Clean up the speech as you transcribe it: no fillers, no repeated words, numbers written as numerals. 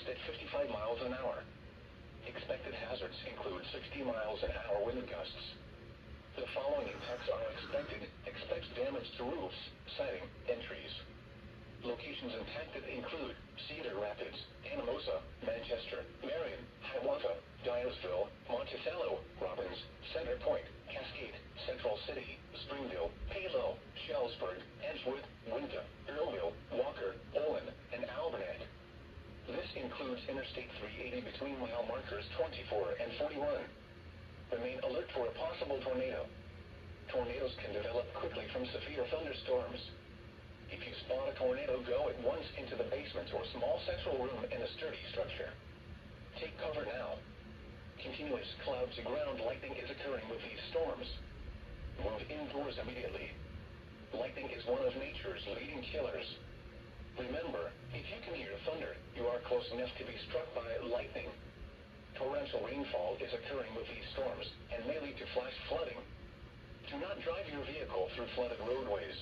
east at 55 miles an hour. Expected hazards include 60 miles an hour wind gusts. The following impacts are expected. Expect damage to roofs, siding, and trees. Locations impacted include Cedar Rapids, Anamosa, Manchester, Marion, Hiawatha, Dyersville, Monticello, Robbins, Center Point, Cascade, Central City, Springville, Palo, Shellsburg, Edgewood, Winter, Earlville, Walker, Olin, and Albernet. This includes Interstate 380 between mile markers 24 and 41. Remain alert for a possible tornado. Tornadoes can develop quickly from severe thunderstorms. If you spot a tornado, go at once into the basement or small central room in a sturdy structure. Take cover now. Continuous cloud-to-ground lightning is occurring with these storms. Move indoors immediately. Lightning is one of nature's leading killers. Remember, if you can hear thunder, you are close enough to be struck by lightning. Torrential rainfall is occurring with these storms and may lead to flash flooding. Do not drive your vehicle through flooded roadways.